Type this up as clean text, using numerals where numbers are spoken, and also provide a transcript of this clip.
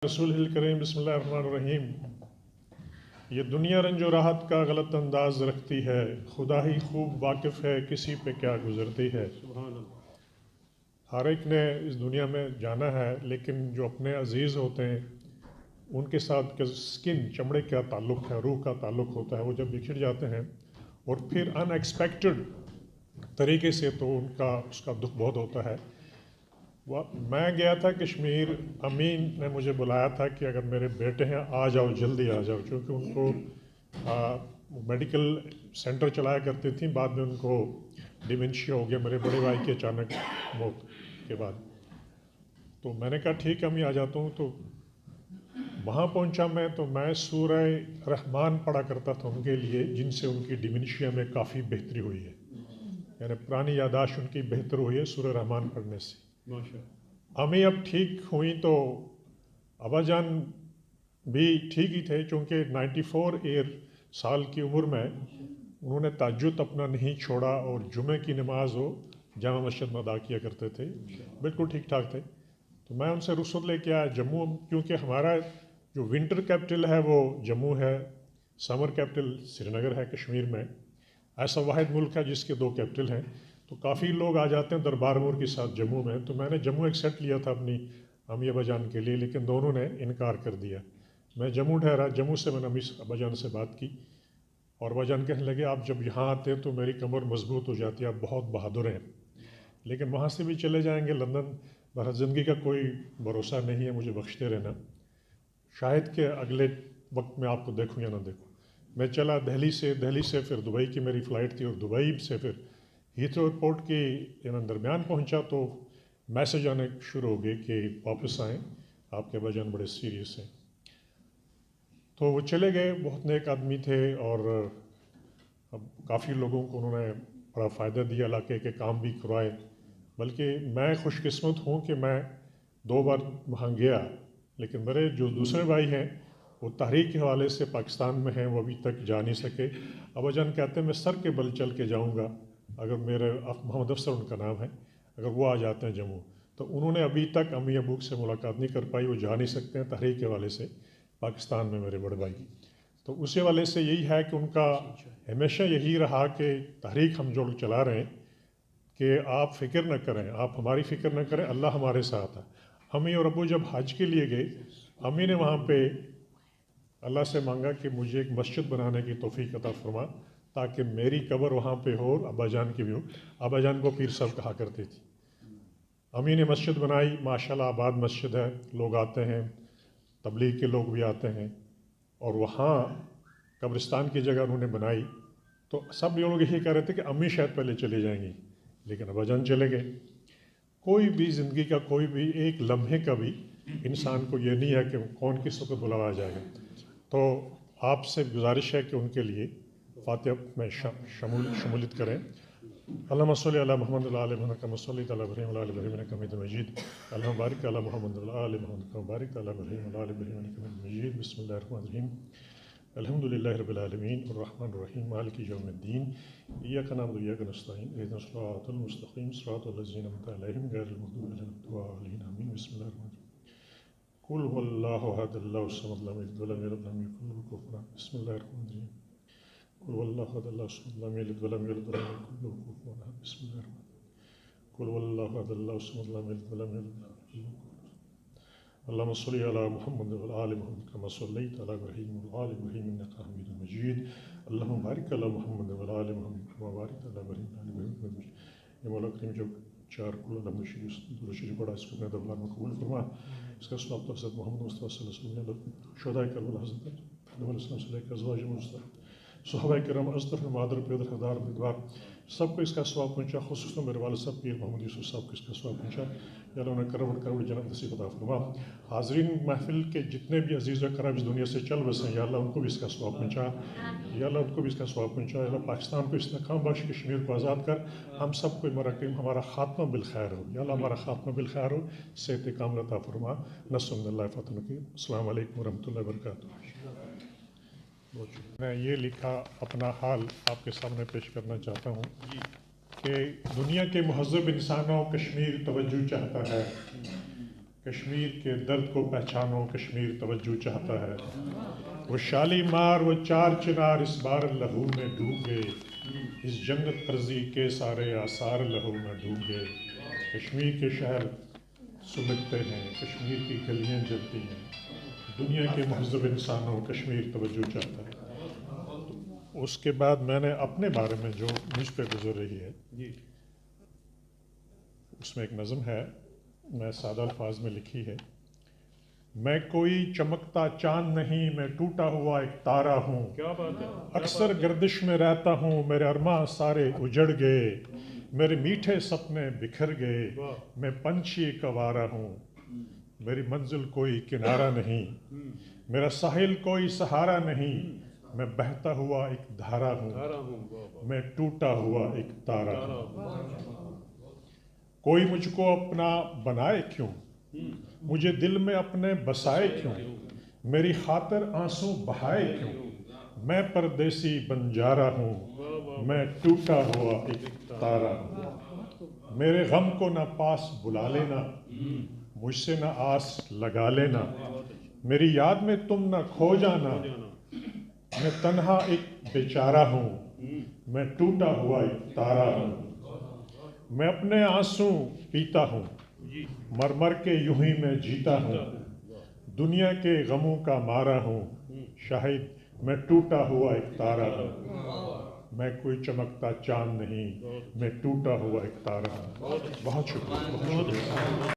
رسول کریم بسم اللہ الرحمن الرحیم۔ یہ دنیا رنج و راحت کا غلط انداز رکھتی ہے، خدا ہی خوب واقف ہے کسی پہ کیا گزرتی ہے۔ ہر ایک نے اس دنیا میں جانا ہے، لیکن جو اپنے عزیز ہوتے ہیں ان کے ساتھ سکن چمڑے کا تعلق ہے، روح کا تعلق ہوتا ہے، وہ جب بکھر جاتے ہیں اور پھر ان ایکسپیکٹڈ طریقے سے تو اس کا دکھ بہت ہوتا ہے۔ میں گیا تھا کشمیر، امین نے مجھے بلایا تھا کہ اگر میرے بیٹے ہیں آ جاؤ، جلدی آ جاؤ، کیونکہ ان کو میڈیکل سینٹر چلایا کرتی تھیں، بعد میں ان کو ڈیمنشیا ہو گیا میرے بڑے بھائی کی اچانک موت کے بعد۔ تو میں نے کہا ٹھیک امی آ جاتا ہوں۔ تو وہاں پہنچا میں تو میں سورہ رحمان پڑھا کرتا تھا ان کے لیے، جن سے ان کی ڈیمنشیا میں کافی بہتری ہوئی ہے، یعنی پرانی یاداشت ان کی بہتر ہوئی ہے سورہ رحمان پڑھنے سے۔ امی اب ٹھیک ہوئیں تو ابا جان بھی ٹھیک ہی تھے، چونکہ 94 سال کی عمر میں انہوں نے تہجد اپنا نہیں چھوڑا اور جمعہ کی نماز وہ جامع مسجد میں ادا کیا کرتے تھے، بالکل ٹھیک ٹھاک تھے۔ تو میں ان سے رخصت لے کے آیا جموں، کیونکہ ہمارا جو ونٹر کیپٹل ہے وہ جموں ہے، سمر کیپٹل سری نگر ہے کشمیر میں۔ ایسا واحد ملک ہے جس کے 2 کیپٹل ہیں، تو کافی لوگ آ جاتے ہیں دربار مور کے ساتھ جموں میں۔ تو میں نے جموں ایکسیپٹ لیا تھا اپنی امی ابا جان کے لیے، لیکن دونوں نے انکار کر دیا۔ میں جموں ٹھہرا، جموں سے میں نے امی ابا جان سے بات کی اور ابا جان کہنے لگے آپ جب یہاں آتے ہیں تو میری کمر مضبوط ہو جاتی ہے، آپ بہت بہادر ہیں، لیکن وہاں سے بھی چلے جائیں گے لندن، بہرحال زندگی کا کوئی بھروسہ نہیں ہے، مجھے بخشتے رہنا، شاید کہ اگلے وقت میں آپ کو دیکھوں یا نہ دیکھوں۔ میں چلا دہلی سے پھر دبئی کی میری فلائٹ تھی، اور دبئی سے پھر ہیتھرو ایئرپورٹ کے درمیان پہنچا تو میسج آنے شروع ہو گئے کہ واپس آئیں، آپ کے ابا جان بڑے سیریس ہیں۔ تو وہ چلے گئے، بہت نیک آدمی تھے، اور اب کافی لوگوں کو انہوں نے بڑا فائدہ دیا، علاقے کے کام بھی کروائے، بلکہ میں خوش قسمت ہوں کہ میں 2 بار وہاں گیا، لیکن میرے جو دوسرے بھائی ہیں وہ تحریک کے حوالے سے پاکستان میں ہیں، وہ ابھی تک جا نہیں سکے۔ ابا جان کہتے ہیں میں سر کے بل چل کے جاؤں گا اگر میرے، محمد افسر ان کا نام ہے، اگر وہ آ جاتے ہیں جموں۔ تو انہوں نے ابھی تک امی ابو سے ملاقات نہیں کر پائی، وہ جا نہیں سکتے ہیں تحریک کے حوالے سے پاکستان میں میرے بڑے بھائی۔ تو اسی حوالے سے یہی ہے کہ ان کا ہمیشہ یہی رہا کہ تحریک ہم جو چلا رہے ہیں کہ آپ فکر نہ کریں، آپ ہماری فکر نہ کریں، اللہ ہمارے ساتھ ہے۔ امی اور ابو جب حج کے لیے گئے، امی نے وہاں پہ اللہ سے مانگا کہ مجھے ایک مسجد بنانے کی توفیق عطا فرما تاکہ میری قبر وہاں پہ ہو اور ابا جان کی بھی ہو۔ ابا جان کو پیر صاحب کہا کرتی تھی۔ امی نے مسجد بنائی، ماشاءاللہ آباد مسجد ہے، لوگ آتے ہیں، تبلیغ کے لوگ بھی آتے ہیں، اور وہاں قبرستان کی جگہ انہوں نے بنائی۔ تو سب لوگ یہی کہہ رہے تھے کہ امی شاید پہلے چلے جائیں گی، لیکن ابا جان چلے گئے۔ کوئی بھی زندگی کا کوئی بھی ایک لمحے کا بھی انسان کو یہ نہیں ہے کہ کون کس وقت بلایا جائے گا۔ تو آپ سے گزارش ہے کہ ان کے لیے فاتحہ میں شمولیت کریں۔ اللہم صلی علی محمد وعلی آل محمد کما صلیت علی ابراہیم وعلی آل ابراہیم انک حمید مجید، اللہم بارک علی محمد وعلی آل محمد کما بارکت علی ابراہیم وعلی آل ابراہیم انک حمید مجید۔ بسم اللہ الرحمن الرحیم، الحمد للہ رب العالمین الرحمن الرحیم مالک یوم الدین، ایاک نعبد و ایاک نستعین اہدنا الصراط المستقیم صراط الذین انعمت علیہم غیر المغضوب علیہم ولا الضالین آمین۔ بسم اللہ الرحمن الرحیم، قل هو اللہ احد اللہ الصمد لم یلد ولم یولد ولم یکن له کفوا احد۔ بسم اللہ الرحمن الرحیم، قل هو اللہ احد اللہ الصمد لم یلد ولم یولد ولم یکن له کفوا احد۔ بسم اللہ الرحمن الرحیم، قل هو اللہ احد اللہ الصمد لم یلد ولم یولد ولم یکن له کفوا احد۔ اللہم صلی علی محمد وعلی آل محمد کما صلیت علی ابراہیم وعلی آل ابراہیم انک حمید مجید، اللہم بارک علی محمد وعلی آل محمد کما بارکت علی ابراہیم وعلی آل ابراہیم انک حمید مجید۔ یہ مولا کریم جو 4 کل الحمد شریف درود شریف پڑھا، اس کو اپنے دربار میں قبول فرما، اس کا ثواب تو حضرت محمد مصطفیٰ صلی اللہ علیہ وسلم، شہدائے کربلا حضرت علیہ السلام سے لے کر ازواج مطہرات، صحابہ کرام ازدر مادر پیدر حدار بدوار، سب کو اس کا ثواب پہنچا، خصوصاً میرے والد صاحب پیر محمد یوسف صاحب کو اس کا ثواب پہنچا، یا اللہ انہیں کروڑ جنت نصیب عطا فرما۔ حاضرین محفل کے جتنے بھی عزیز و کرام اس دنیا سے چل بسے ہیں، یا اللہ ان کو بھی اس کا ثواب پہنچا، یا اللہ ان کو بھی اس کا ثواب پہنچا، یا اللہ پاکستان کو استحکام بخش، کشمیر کو آزاد کر، ہم سب کو ہمارا خاتمہ بالخیر ہو، یا اللہ ہمارا خاتمہ بالخیر ہو، صحت کاملہ عطا فرما۔ نصر من اللہ فتح نقیم۔ السلام علیکم ورحمۃ اللہ وبرکاتہ۔ میں یہ لکھا اپنا حال آپ کے سامنے پیش کرنا چاہتا ہوں کہ دنیا کے مہذب انسانوں کشمیر توجہ چاہتا ہے، کشمیر کے درد کو پہچانو، کشمیر توجہ چاہتا ہے۔ وہ شالیمار، وہ چار چنار اس بار لہو میں ڈوب گئے، اس جنت ارضی کے سارے آثار لہو میں ڈوب گئے۔ کشمیر کے شہر سمجھتے ہیں، کشمیر کی گلیاں جلتی ہیں، دنیا کے مہذب انسانوں کشمیر توجہ چاہتا ہے۔ اس کے بعد میں نے اپنے بارے میں جو مجھ پہ گزر رہی ہے اس میں ایک نظم ہے، میں سادہ الفاظ میں لکھی ہے۔ میں کوئی چمکتا چاند نہیں، میں ٹوٹا ہوا ایک تارا ہوں۔ کیا بات ہے! اکثر گردش میں رہتا ہوں، میرے ارماں سارے اجڑ گئے، میرے میٹھے سپنے بکھر گئے، میں پنچھی ایک آوارہ ہوں۔ میری منزل کوئی کنارہ نہیں، میرا ساحل کوئی سہارا نہیں، میں بہتا ہوا ایک دھارا ہوں، میں ٹوٹا ہوا ایک تارا ہوں۔ کوئی مجھ کو اپنا بنائے کیوں، مجھے دل میں اپنے بسائے کیوں، میری خاطر آنسو بہائے کیوں، میں پردیسی بنجارا ہوں، میں ٹوٹا ہوا ایک تارا ہوں۔ میرے غم کو نہ پاس بلا لینا، مجھ سے نہ آس لگا لینا، میری یاد میں تم نہ کھو جانا، میں تنہا ایک بیچارہ ہوں، میں ٹوٹا ہوا ایک تارا ہوں۔ میں اپنے آنسو پیتا ہوں، مر مر کے یوں ہی میں جیتا ہوں، دنیا کے غموں کا مارا ہوں، شاہد میں ٹوٹا ہوا ایک تارا ہوں۔ میں کوئی چمکتا چاند نہیں، میں ٹوٹا ہوا ایک تارا ہوں۔ بہت شکریہ، بہت شکریہ۔